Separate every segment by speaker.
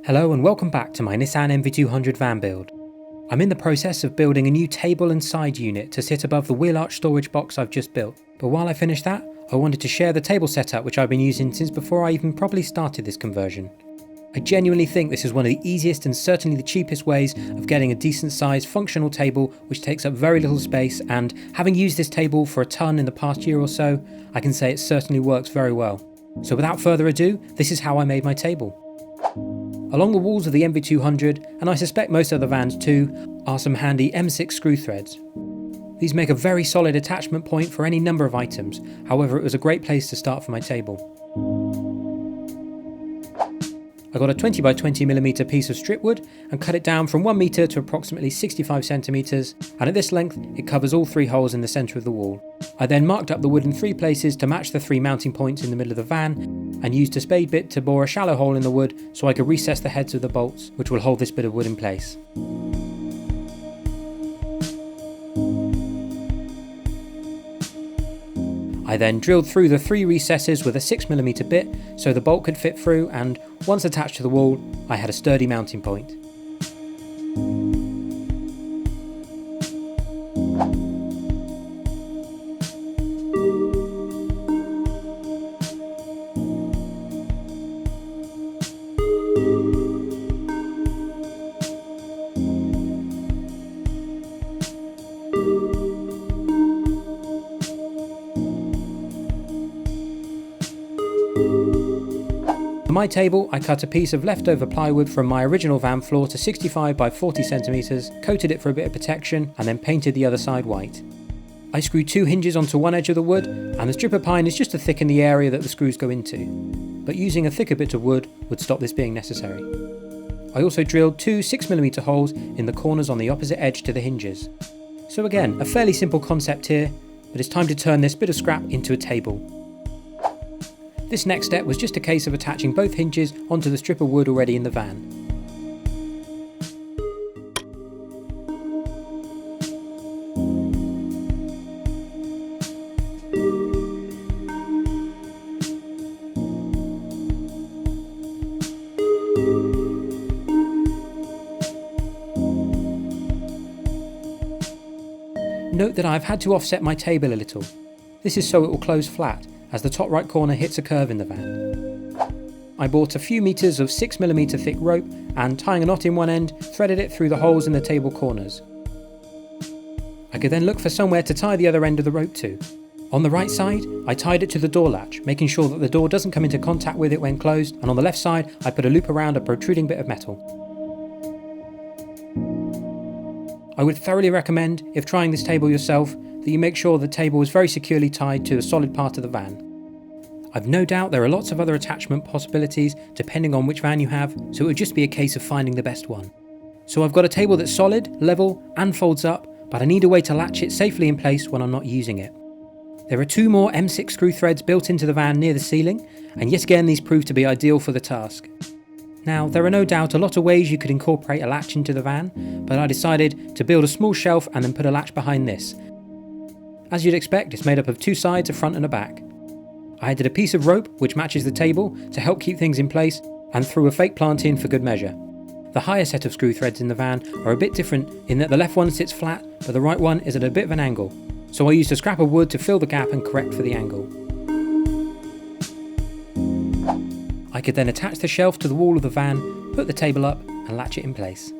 Speaker 1: Hello and welcome back to my Nissan NV200 van build. I'm in the process of building a new table and side unit to sit above the wheel arch storage box I've just built, but while I finish that, I wanted to share the table setup which I've been using since before I even properly started this conversion. I genuinely think this is one of the easiest and certainly the cheapest ways of getting a decent sized functional table which takes up very little space, and having used this table for a ton in the past year or so, I can say it certainly works very well. So without further ado, this is how I made my table. Along the walls of the NV200, and I suspect most other vans too, are some handy M6 screw threads. These make a very solid attachment point for any number of items, however it was a great place to start for my table. I got a 20x20mm piece of strip wood and cut it down from 1 metre to approximately 65 centimetres, and at this length it covers all 3 holes in the centre of the wall. I then marked up the wood in 3 places to match the 3 mounting points in the middle of the van, and used a spade bit to bore a shallow hole in the wood so I could recess the heads of the bolts which will hold this bit of wood in place. I then drilled through the 3 recesses with a 6mm bit so the bolt could fit through, and once attached to the wall I had a sturdy mounting point. For my table, I cut a piece of leftover plywood from my original van floor to 65 by 40 centimetres, coated it for a bit of protection, and then painted the other side white. I screwed 2 hinges onto one edge of the wood, and the strip of pine is just to thicken the area that the screws go into, but using a thicker bit of wood would stop this being necessary. I also drilled 2 6mm holes in the corners on the opposite edge to the hinges. So again, a fairly simple concept here, but it's time to turn this bit of scrap into a table. This next step was just a case of attaching both hinges onto the strip of wood already in the van. Note that I've had to offset my table a little. This is so it will close flat, as the top right corner hits a curve in the van. I bought a few metres of 6mm thick rope and, tying a knot in one end, threaded it through the holes in the table corners. I could then look for somewhere to tie the other end of the rope to. On the right side, I tied it to the door latch, making sure that the door doesn't come into contact with it when closed, and on the left side I put a loop around a protruding bit of metal. I would thoroughly recommend, if trying this table yourself, that you make sure the table is very securely tied to a solid part of the van. I've no doubt there are lots of other attachment possibilities depending on which van you have, so it would just be a case of finding the best one. So I've got a table that's solid, level and folds up, but I need a way to latch it safely in place when I'm not using it. There are 2 more M6 screw threads built into the van near the ceiling, and yet again these prove to be ideal for the task. Now, there are no doubt a lot of ways you could incorporate a latch into the van, but I decided to build a small shelf and then put a latch behind this. As you'd expect, it's made up of 2 sides, a front and a back. I added a piece of rope which matches the table to help keep things in place, and threw a fake plant in for good measure. The higher set of screw threads in the van are a bit different in that the left one sits flat but the right one is at a bit of an angle, so I used a scrap of wood to fill the gap and correct for the angle. I could then attach the shelf to the wall of the van, put the table up and latch it in place.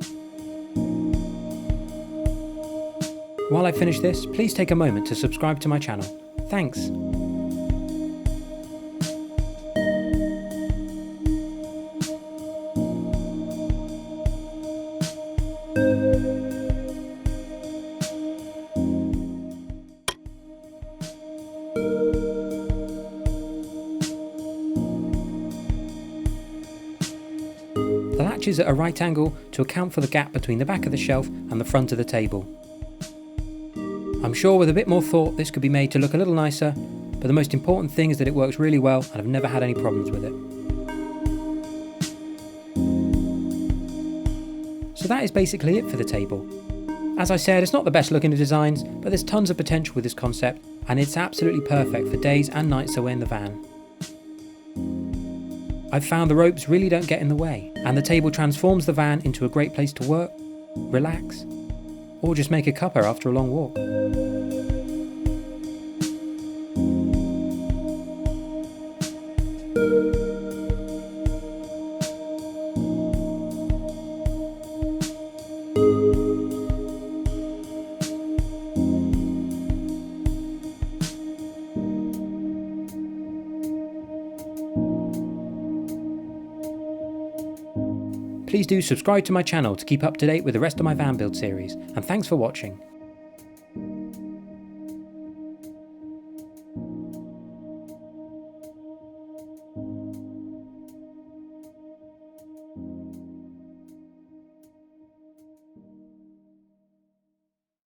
Speaker 1: While I finish this, please take a moment to subscribe to my channel. Thanks. The latch is at a right angle to account for the gap between the back of the shelf and the front of the table. I'm sure with a bit more thought this could be made to look a little nicer, but the most important thing is that it works really well and I've never had any problems with it. So that is basically it for the table. As I said, it's not the best looking of designs, but there's tons of potential with this concept, and it's absolutely perfect for days and nights away in the van. I've found the ropes really don't get in the way, and the table transforms the van into a great place to work, relax, or just make a cuppa after a long walk. Please do subscribe to my channel to keep up to date with the rest of my van build series, and thanks for watching.